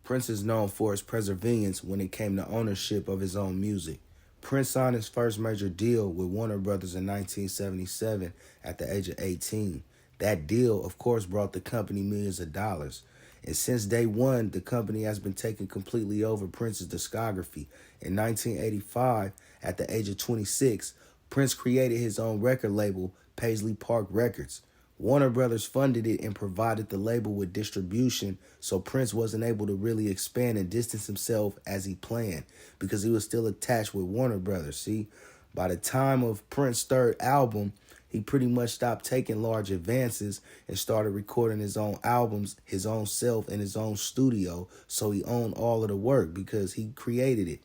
Prince is known for his perseverance when it came to ownership of his own music. Prince signed his first major deal with Warner Brothers in 1977 at the age of 18. That deal, of course, brought the company millions of dollars. And since day one, the company has been taking completely over Prince's discography. In 1985, at the age of 26, Prince created his own record label, Paisley Park Records. Warner Brothers funded it and provided the label with distribution, so Prince wasn't able to really expand and distance himself as he planned because he was still attached with Warner Brothers. See, by the time of Prince's third album, he pretty much stopped taking large advances and started recording his own albums, his own self in his own studio, so he owned all of the work because he created it.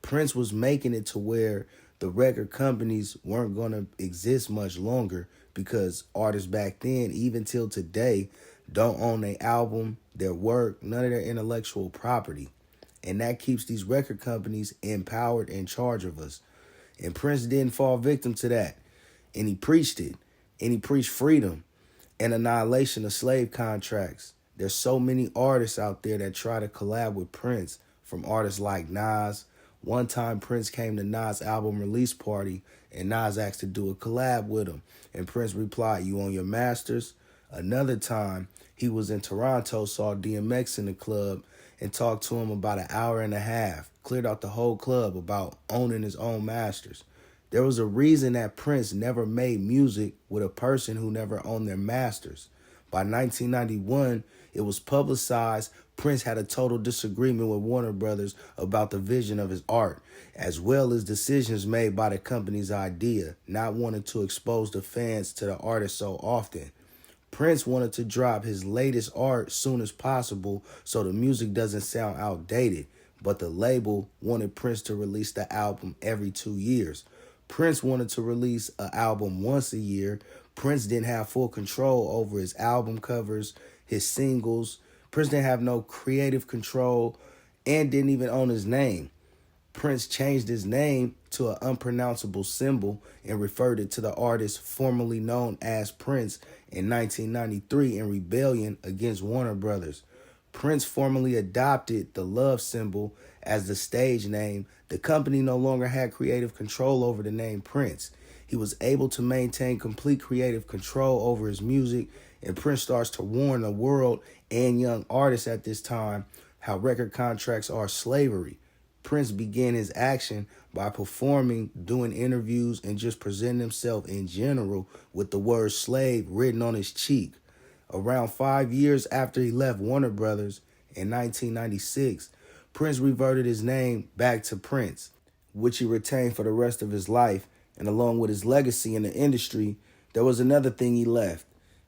Prince was making it to where the record companies weren't going to exist much longer because artists back then, even till today, don't own their album, their work, none of their intellectual property. And that keeps these record companies empowered in charge of us. And Prince didn't fall victim to that. And he preached it. And he preached freedom and annihilation of slave contracts. There's so many artists out there that try to collab with Prince, from artists like Nas. One time Prince came to Nas' album release party and Nas asked to do a collab with him. And Prince replied, "You own your masters?" Another time, he was in Toronto, saw DMX in the club and talked to him about an hour and a half, cleared out the whole club about owning his own masters. There was a reason that Prince never made music with a person who never owned their masters. By 1991, it was publicized Prince had a total disagreement with Warner Brothers about the vision of his art, as well as decisions made by the company's idea, not wanting to expose the fans to the artist so often. Prince wanted to drop his latest art soon as possible so the music doesn't sound outdated, but the label wanted Prince to release the album every 2 years. Prince wanted to release an album once a year. Prince didn't have full control over his album covers, his singles. Prince didn't have no creative control and didn't even own his name. Prince changed his name to an unpronounceable symbol and referred it to the artist formerly known as Prince in 1993 in rebellion against Warner Brothers. Prince formally adopted the love symbol as the stage name. The company no longer had creative control over the name Prince. He was able to maintain complete creative control over his music, and Prince starts to warn the world and young artists at this time how record contracts are slavery. Prince began his action by performing, doing interviews, and just presenting himself in general with the word slave written on his cheek. Around 5 years after he left Warner Brothers in 1996, Prince reverted his name back to Prince, which he retained for the rest of his life. And along with his legacy in the industry, there was another thing he left,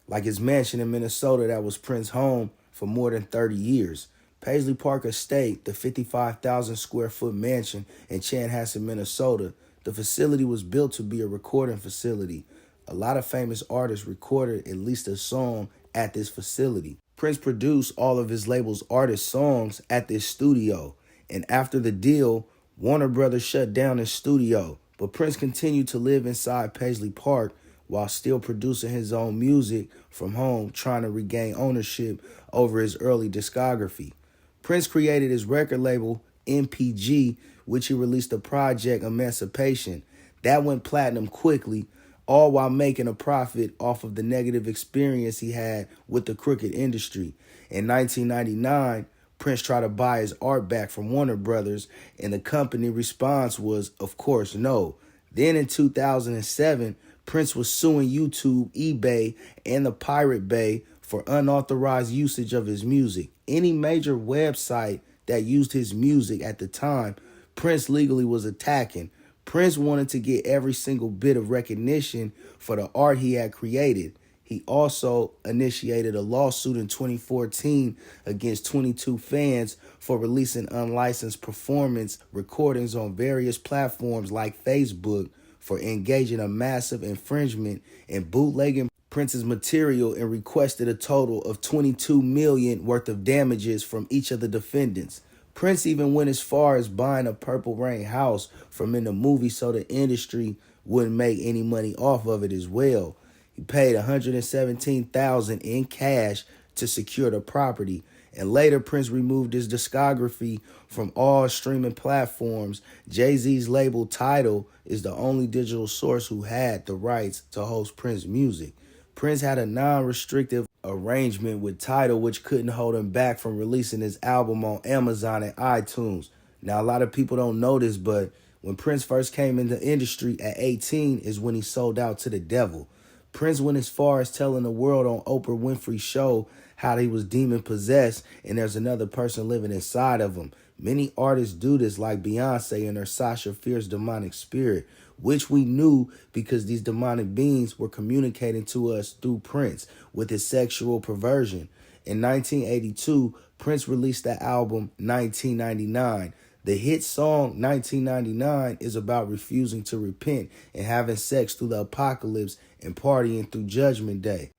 like his mansion in Minnesota that was Prince's home for more than 30 years. Paisley Park Estate, the 55,000 square foot mansion in Chanhassen, Minnesota, the facility was built to be a recording facility. A lot of famous artists recorded at least a song at this facility. Prince produced all of his label's artist songs at this studio. And after the deal, Warner Brothers shut down his studio. But Prince continued to live inside Paisley Park while still producing his own music from home, trying to regain ownership over his early discography. Prince created his record label, MPG, which he released the project Emancipation. That went platinum quickly, all while making a profit off of the negative experience he had with the crooked industry. In 1999, Prince tried to buy his art back from Warner Brothers, and the company response was, of course, no. Then in 2007, Prince was suing YouTube, eBay, and the Pirate Bay for unauthorized usage of his music. Any major website that used his music at the time, Prince legally was attacking. Prince wanted to get every single bit of recognition for the art he had created. He also initiated a lawsuit in 2014 against 22 fans for releasing unlicensed performance recordings on various platforms like Facebook for engaging a massive infringement and bootlegging Prince's material, and requested a total of $22 million worth of damages from each of the defendants. Prince even went as far as buying a Purple Rain house from in the movie so the industry wouldn't make any money off of it as well. He paid $117,000 in cash to secure the property, And later, Prince removed his discography from all streaming platforms. Jay-Z's label Tidal is the only digital source who had the rights to host Prince music. Prince had a non-restrictive arrangement with Tidal, which couldn't hold him back from releasing his album on Amazon and iTunes. Now, a lot of people don't know this, but when Prince first came in the industry at 18 is when he sold out to the devil. Prince went as far as telling the world on Oprah Winfrey's show how he was demon possessed and there's another person living inside of him. Many artists do this, like Beyonce and her Sasha Fierce demonic spirit, which we knew because these demonic beings were communicating to us through Prince with his sexual perversion. In 1982, Prince released the album 1999. The hit song 1999 is about refusing to repent and having sex through the apocalypse and partying through Judgment Day.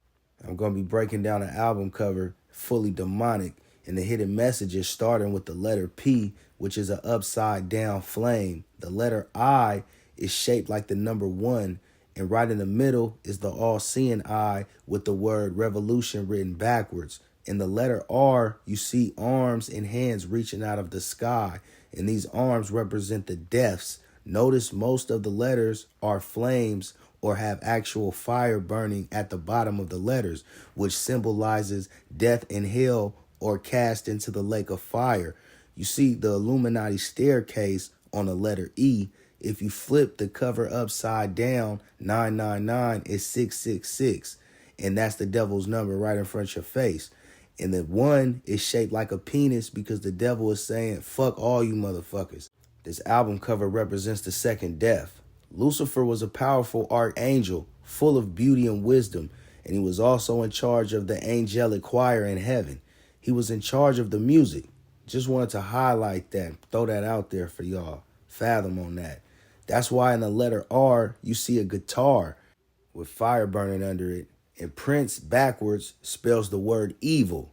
I'm going to be breaking down an album cover fully demonic and the hidden messages starting with the letter P, which is an upside down flame. The letter I is shaped like the number 1, and right in the middle is the all-seeing eye with the word revolution written backwards. In the letter R, you see arms and hands reaching out of the sky, and these arms represent the deaths. Notice most of the letters are flames or have actual fire burning at the bottom of the letters, which symbolizes death and hell or cast into the lake of fire. You see the Illuminati staircase on the letter E. If you flip the cover upside down, 999 is 666, and that's the devil's number right in front of your face. And the 1 is shaped like a penis because the devil is saying, fuck all you motherfuckers. This album cover represents the second death. Lucifer was a powerful archangel, full of beauty and wisdom, and he was also in charge of the angelic choir in heaven. He was in charge of the music. Just wanted to highlight that, throw that out there for y'all. Fathom on that. That's why in the letter R, you see a guitar with fire burning under it. And Prince backwards spells the word evil.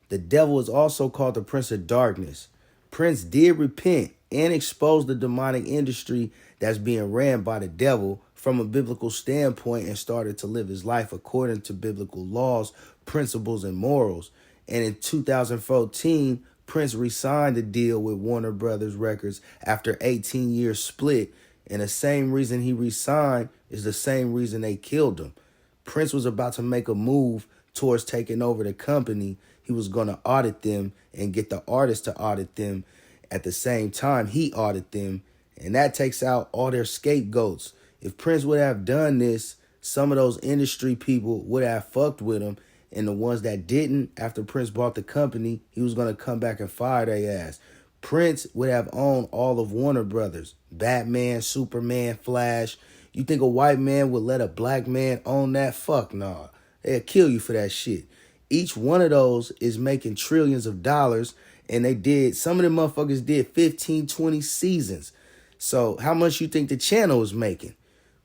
The devil is also called the Prince of Darkness. Prince did repent and expose the demonic industry that's being ran by the devil from a biblical standpoint and started to live his life according to biblical laws, principles, and morals. And in 2014, Prince re-signed a deal with Warner Brothers Records after 18 years split. And the same reason he re-signed is the same reason they killed him. Prince was about to make a move towards taking over the company. He was going to audit them and get the artists to audit them. At the same time, he audited them, and that takes out all their scapegoats. If Prince would have done this, some of those industry people would have fucked with him, and the ones that didn't, after Prince bought the company, he was going to come back and fire their ass. Prince would have owned all of Warner Brothers, Batman, Superman, Flash. You think a white man would let a black man own that? Fuck nah. They'll kill you for that shit. Each one of those is making trillions of dollars, and some of them motherfuckers did 15, 20 seasons. So how much you think the channel is making?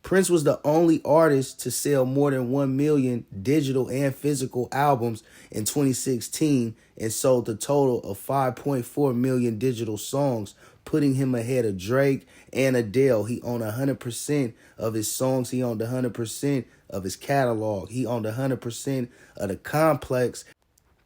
Prince was the only artist to sell more than 1 million digital and physical albums in 2016 and sold a total of 5.4 million digital songs, putting him ahead of Drake and Adele. He owned 100% of his songs. He owned 100% of his catalog. He owned 100% of the complex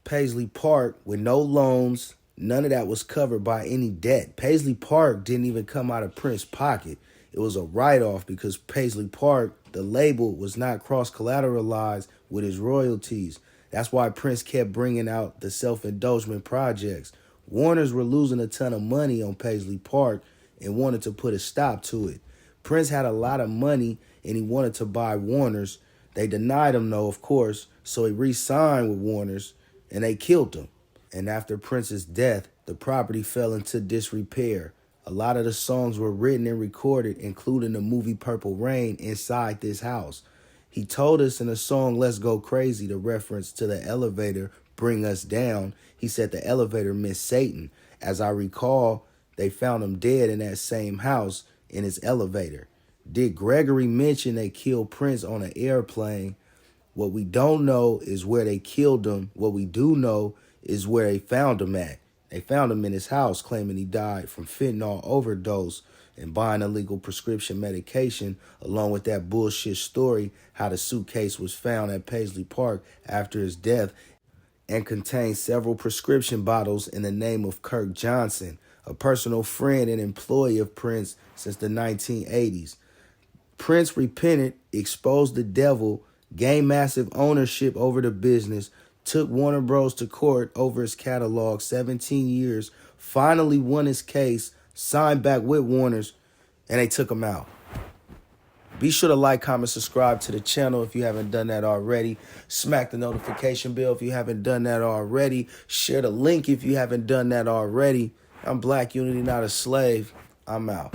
Paisley Park with no loans. None of that was covered by any debt. Paisley Park didn't even come out of Prince's pocket. It was a write-off because Paisley Park, the label, was not cross-collateralized with his royalties. That's why Prince kept bringing out the self-indulgent projects. Warners were losing a ton of money on Paisley Park and wanted to put a stop to it. Prince had a lot of money and he wanted to buy Warners. They denied him though, of course, so he re-signed with Warners and they killed him. And after Prince's death, the property fell into disrepair. A lot of the songs were written and recorded, including the movie Purple Rain, inside this house. He told us in the song Let's Go Crazy, the reference to the elevator, Bring Us Down. He said the elevator meant Satan. As I recall, they found him dead in that same house in his elevator. Did Gregory mention they killed Prince on an airplane? What we don't know is where they killed him. What we do know is where they found him at. They found him in his house, claiming he died from fentanyl overdose and buying illegal prescription medication, along with that bullshit story how the suitcase was found at Paisley Park after his death. and contained several prescription bottles in the name of Kirk Johnson, a personal friend and employee of Prince since the 1980s. Prince repented, exposed the devil, gained massive ownership over the business, took Warner Bros. To court over his catalog 17 years, finally won his case, signed back with Warner's, and they took him out. Be sure to like, comment, subscribe to the channel if you haven't done that already. Smack the notification bell if you haven't done that already. Share the link if you haven't done that already. I'm Black Unity, not a slave. I'm out.